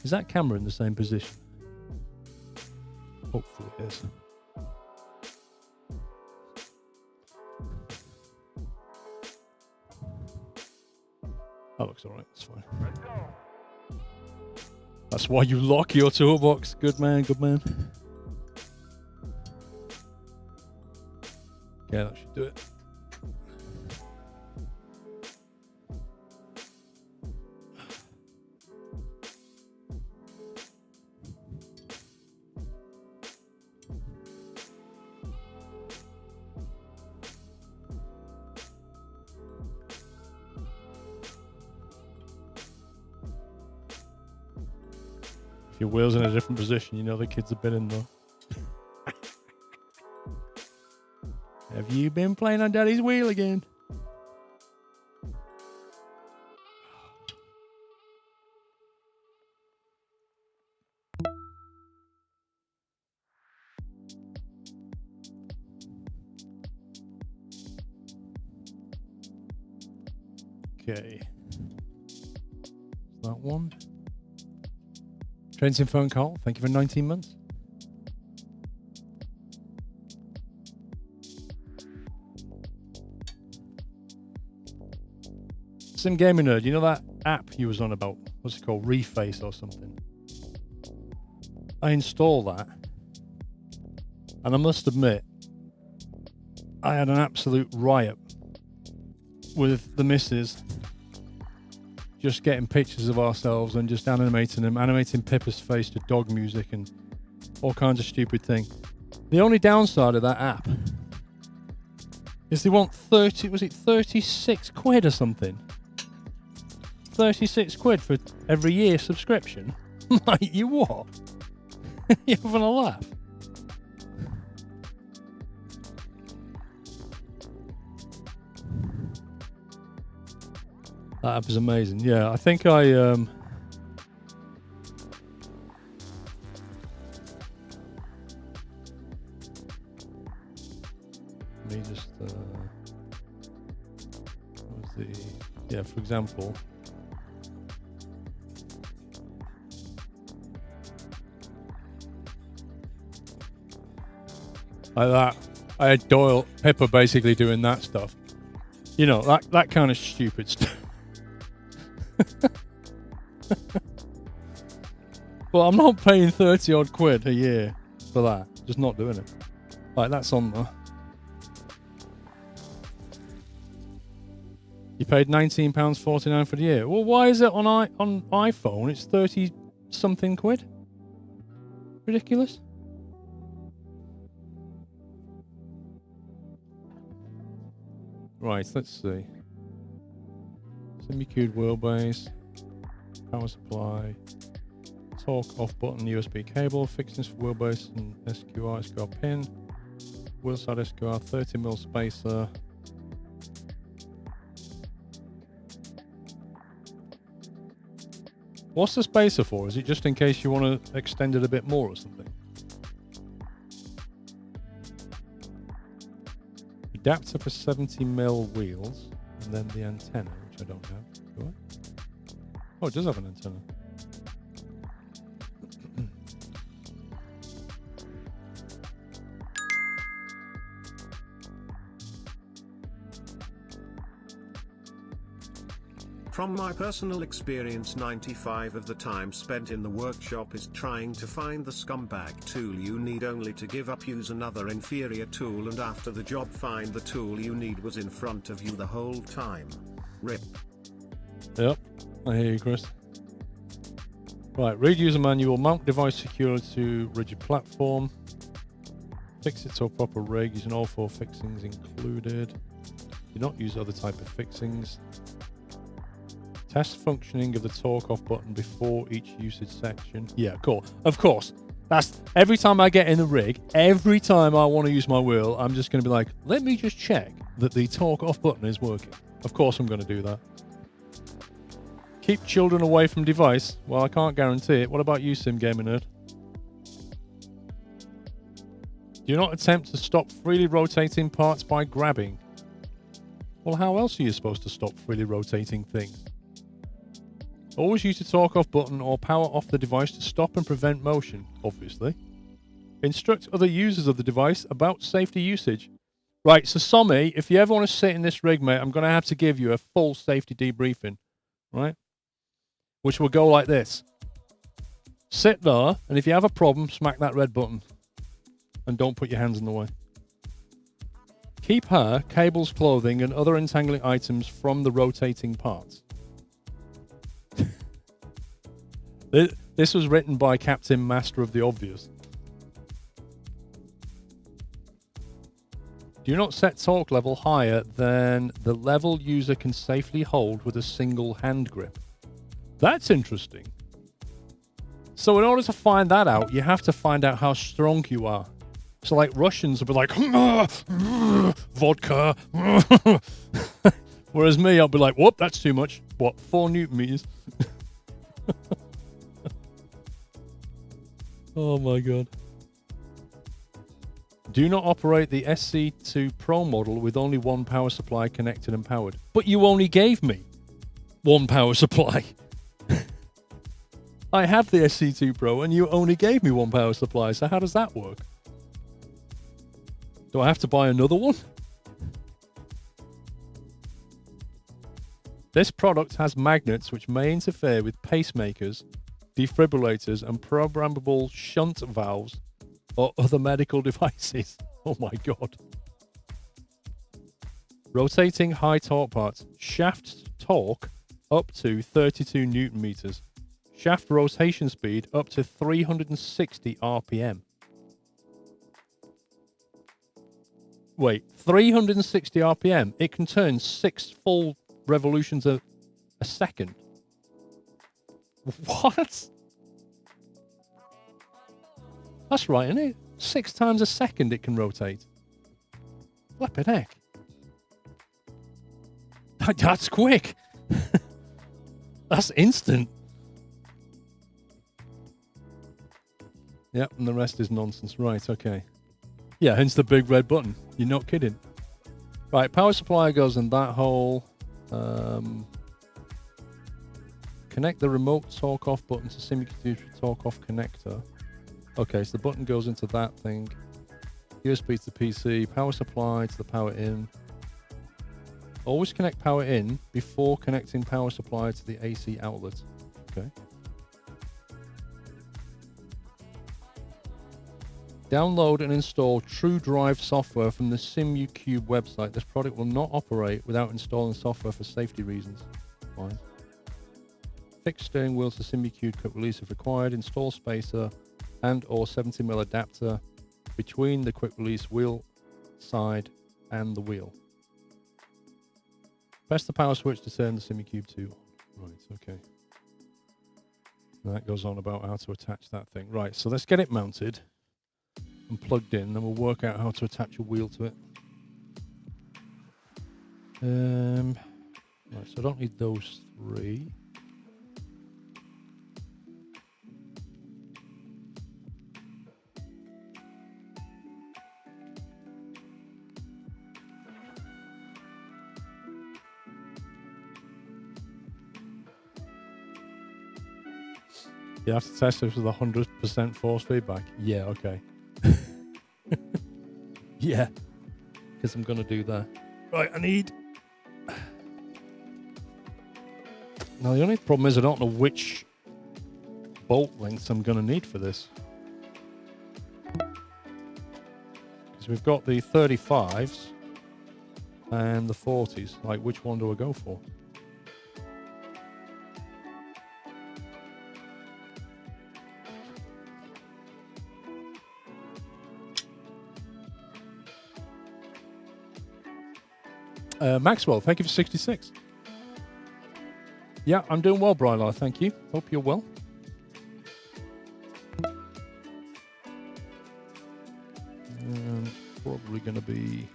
Is that camera in the same position? Hopefully it is. That looks alright, that's fine. That's why you lock your toolbox. Good man, good man. Yeah, that should do it. If your wheel's in a different position, you know the kids have been in though. Have you been playing on Daddy's wheel again? Okay. That one. Transient phone call. Thank you for 19 months. Sim Gaming Nerd, you know that app you was on about? What's it called? Reface or something? I installed that. And I must admit, I had an absolute riot with the missus just getting pictures of ourselves and just animating them, animating Pippa's face to dog music and all kinds of stupid things. The only downside of that app is they want 36 quid or something? 36 quid for every year subscription? Like, you what? You having a laugh? That app is amazing. Yeah, I think I let me just what was the, yeah, for example, like that. I had Pippa basically doing that stuff. You know, that kind of stupid stuff. Well, I'm not paying 30 odd quid a year for that. Just not doing it. Like, that's on there. You paid £19.49 for the year. Well, why is it on iPhone? It's 30 something quid. Ridiculous. Right, let's see. Semi-cued wheelbase, power supply, torque off button, USB cable, fixings for wheelbase and SQR pin, wheel side SQR, 30mm spacer. What's the spacer for? Is it just in case you want to extend it a bit more or something? Adapter for 70mm wheels, and then the antenna, which I don't have. Do I? Oh, it does have an antenna. From my personal experience, 95% of the time spent in the workshop is trying to find the scumbag tool you need, only to give up, use another inferior tool, and after the job find the tool you need was in front of you the whole time. RIP. Yep, I hear you, Chris. Right, read user manual, mount device securely to rigid platform. Fix it to a proper rig using all 4 fixings included. Do not use other type of fixings. Test functioning of the torque off button before each usage section. Yeah, cool. Of course. That's every time I get in the rig, every time I want to use my wheel, I'm just going to be like, let me just check that the torque off button is working. Of course I'm going to do that. Keep children away from device. Well, I can't guarantee it. What about you, Sim Gamer Nerd? Do not attempt to stop freely rotating parts by grabbing. Well, how else are you supposed to stop freely rotating things? Always use the torque off button or power off the device to stop and prevent motion, obviously. Instruct other users of the device about safety usage. Right, so Sommy, if you ever want to sit in this rig, mate, I'm going to have to give you a full safety debriefing, right? Which will go like this. Sit there, and if you have a problem, smack that red button. And don't put your hands in the way. Keep hair, cables, clothing, and other entangling items from the rotating parts. This was written by Captain Master of the Obvious. Do not set torque level higher than the level user can safely hold with a single hand grip. That's interesting. So in order to find that out, you have to find out how strong you are. So like Russians will be like, vodka. Whereas me, I'll be like, whoop, that's too much. What, 4 Newton meters? Oh my God. Do not operate the SC2 Pro model with only one power supply connected and powered. But you only gave me one power supply. I have the SC2 Pro and you only gave me one power supply. So how does that work? Do I have to buy another one? This product has magnets which may interfere with pacemakers, defibrillators, and programmable shunt valves or other medical devices. Oh my God. Rotating high torque parts. Shaft torque up to 32 Newton meters. Shaft rotation speed up to 360 RPM. Wait, 360 RPM? It can turn 6 full revolutions a second. What? That's right, isn't it? 6 times a second it can rotate. Flippin' heck. That's quick. That's instant. Yep, and the rest is nonsense. Right, okay. Yeah, hence the big red button. You're not kidding. Right, power supply goes in that hole. Connect the remote torque off button to simulate torque off connector. Okay, so the button goes into that thing. USB to the PC, power supply to the power in. Always connect power in before connecting power supply to the AC outlet. Okay. Download and install TrueDrive software from the SimuCube website. This product will not operate without installing software for safety reasons. Fine. Fix steering wheel to SimuCube quick release if required. Install spacer and or 70mm adapter between the quick release wheel side and the wheel. Press the power switch to turn the SimuCube to on. Right, okay. And that goes on about how to attach that thing. Right, so let's get it mounted and plugged in, then we'll work out how to attach a wheel to it. Right, so I don't need those 3. You have to test this with 100% force feedback. Yeah, okay. Yeah, because I'm going to do that. Right, I need... Now, the only problem is I don't know which bolt lengths I'm going to need for this. Because we've got the 35s and the 40s. Like, which one do I go for? Maxwell, thank you for 66. Yeah, I'm doing well, Brylar. Thank you. Hope you're well. And probably going to be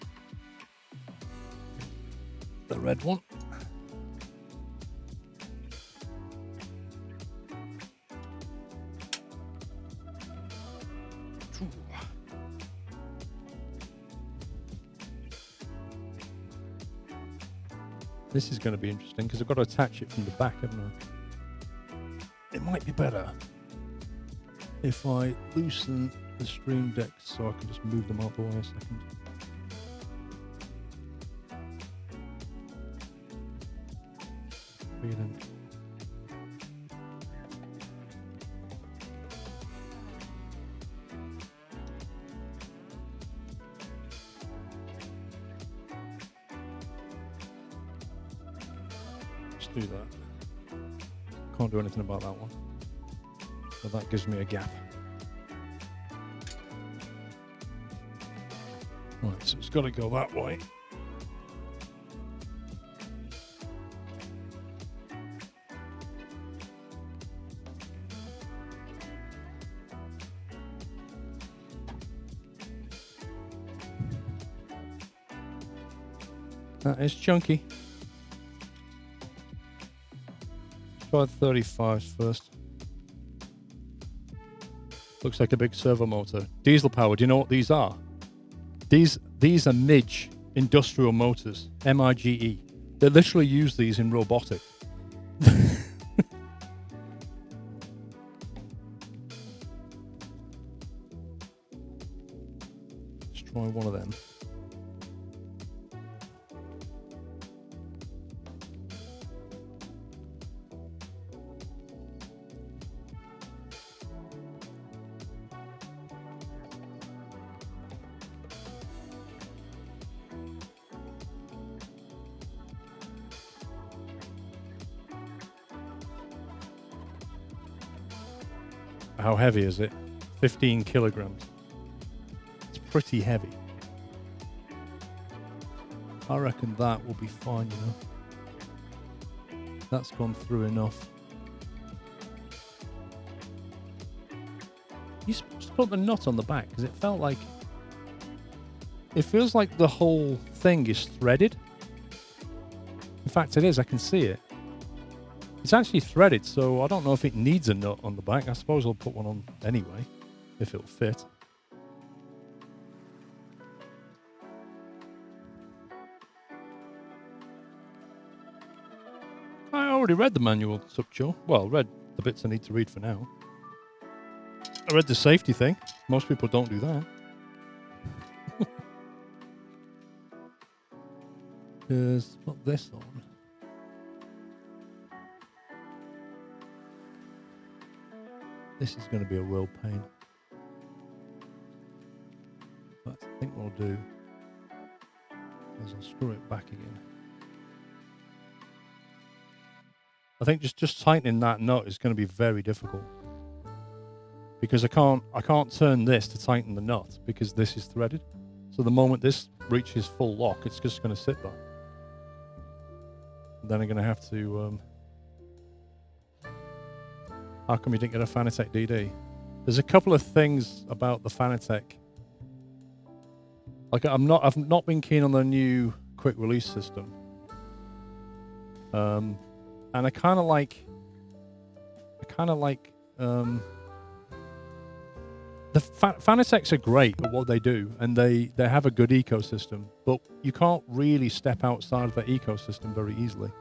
the red one. This is going to be interesting because I've got to attach it from the back, haven't I? It might be better if I loosen the Stream Deck so I can just move them out the way a second. Feeling. Just do that. Can't do anything about that one. So that gives me a gap. Right, so it's got to go that way. That is chunky. Try 35s first. Looks like a big servo motor. Diesel power. Do you know what these are? These are MIGE industrial motors. MIGE. They literally use these in robotics. Let's try one of them. How heavy is it? 15 kilograms. It's pretty heavy. I reckon that will be fine, you know. That's gone through enough. You're supposed to put the nut on the back because it felt like... It feels like the whole thing is threaded. In fact, it is. I can see it. It's actually threaded, so I don't know if it needs a nut on the back. I suppose I'll put one on anyway, if it'll fit. I already read the manual, Sukcho. Well, read the bits I need to read for now. I read the safety thing. Most people don't do that. Just put this on. This is going to be a real pain. But I think what I'll do is I'll screw it back again. I think just tightening that nut is going to be very difficult. Because I can't turn this to tighten the nut because this is threaded. So the moment this reaches full lock, it's just going to sit there. And then I'm going to have to... How come you didn't get a Fanatec DD? There's a couple of things about the Fanatec. Like I've not been keen on the new quick release system. And I kind of like the Fanatecs are great at what they do, and they have a good ecosystem, but you can't really step outside of that ecosystem very easily.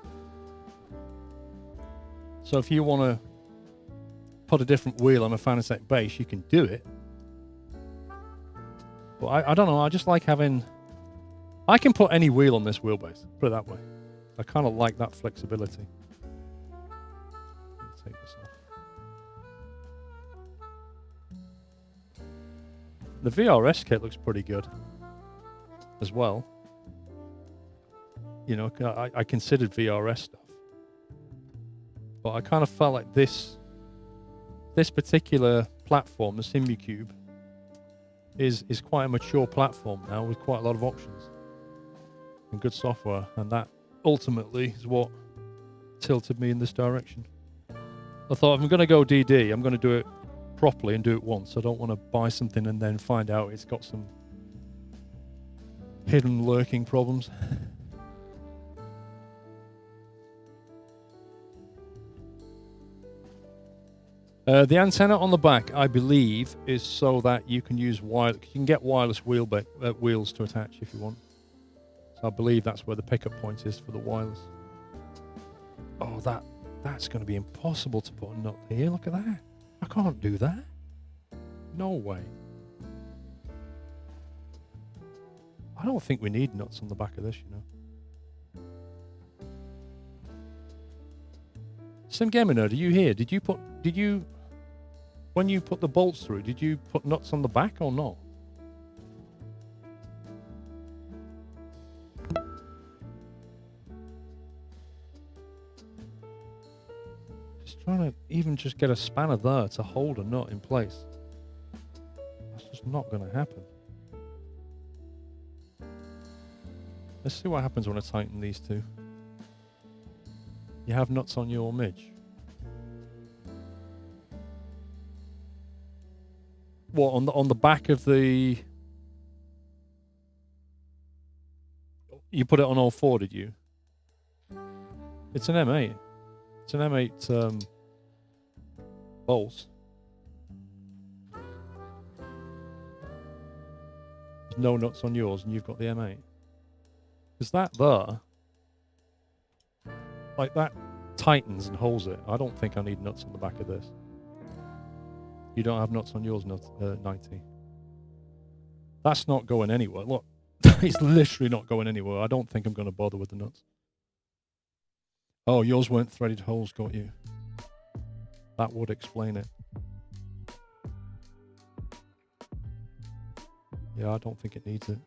So if you want to put a different wheel on a Fanatec base, you can do it. But I don't know, I just like having... I can put any wheel on this wheelbase, put it that way. I kind of like that flexibility. Let's take this off. The VRS kit looks pretty good as well. You know, I considered VRS stuff. But I kind of felt like this particular platform, the SimuCube, is quite a mature platform now with quite a lot of options. and good software, and that ultimately is what tilted me in this direction. I thought, if I'm going to go DD, I'm going to do it properly and do it once. I don't want to buy something and then find out it's got some hidden lurking problems. The antenna on the back, I believe, is so that you can use you can get wireless wheels to attach if you want. So I believe that's where the pickup point is for the wireless. Oh, that's going to be impossible to put a nut here. Look at that. I can't do that. No way. I don't think we need nuts on the back of this, you know. Sim Gamer Nerd, are you here? When you put the bolts through, did you put nuts on the back or not? Just trying to even just get a spanner there to hold a nut in place. That's just not going to happen. Let's see what happens when I tighten these two. You have nuts on your midge. What, on the back of the... You put it on all four, did you? It's an M8. It's an M8 bolts. There's no nuts on yours and you've got the M8. Is that there? Like that tightens and holds it. I don't think I need nuts on the back of this. You don't have nuts on yours, 90. That's not going anywhere. Look, it's literally not going anywhere. I don't think I'm going to bother with the nuts. Oh, yours weren't threaded holes, got you. That would explain it. Yeah, I don't think it needs it.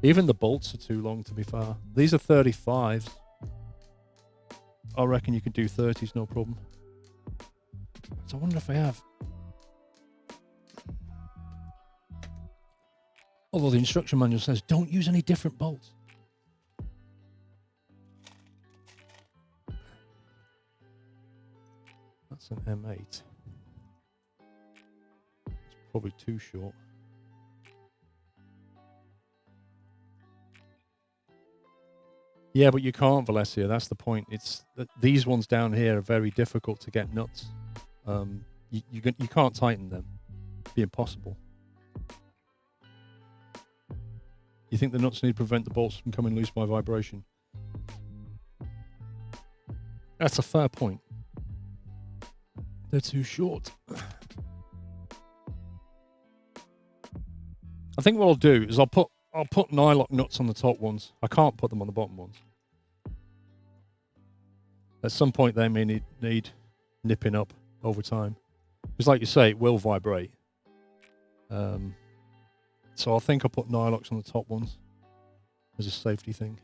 Even the bolts are too long, to be fair. These are 35s. I reckon you could do 30s, no problem. So I wonder if I have. Although the instruction manual says, don't use any different bolts. That's an M8. It's probably too short. Yeah, but you can't, Valencia. That's the point. It's these ones down here are very difficult to get nuts. You can't tighten them. It'd be impossible. You think the nuts need to prevent the bolts from coming loose by vibration? That's a fair point. They're too short. I think what I'll do is I'll put nylock nuts on the top ones. I can't put them on the bottom ones. At some point they may need nipping up over time. Because like you say, it will vibrate. So I think I'll put nylocks on the top ones as a safety thing.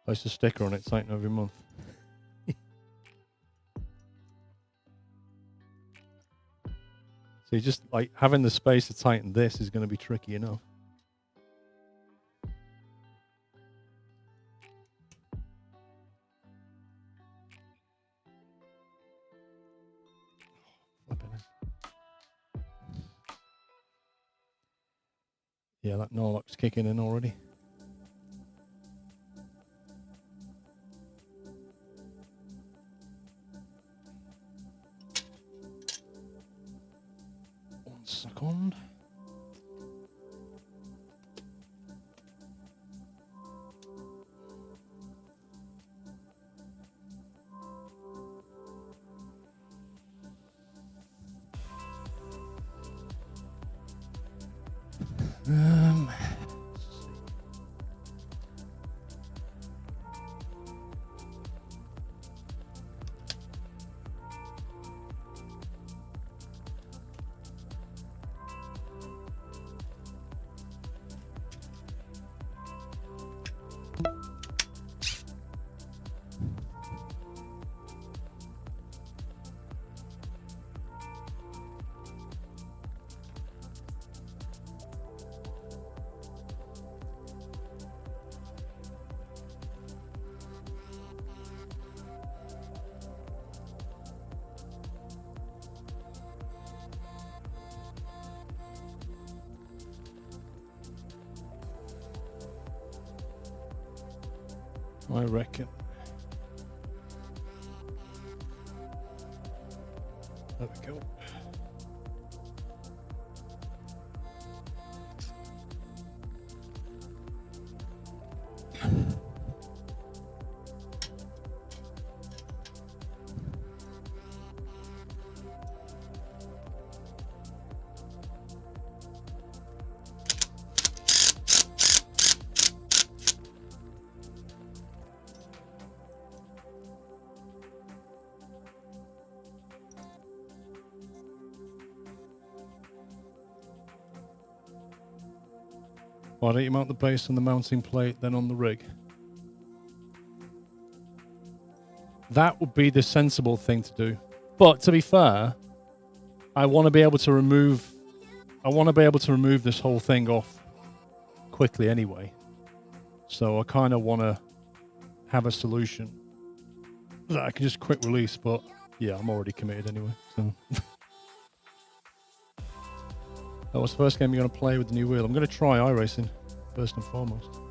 Place a sticker on it, tighten every month. So you just like having the space to tighten this is going to be tricky enough. Yeah, that nylock's kicking in already. Second. I reckon. There we go. Why don't you mount the base on the mounting plate, then on the rig? That would be the sensible thing to do. But to be fair, I want to be able to remove this whole thing off quickly anyway. So I kind of want to have a solution that I can just quick release, but yeah, I'm already committed anyway. So that was the first game you're going to play with the new wheel. I'm going to try iRacing first and foremost.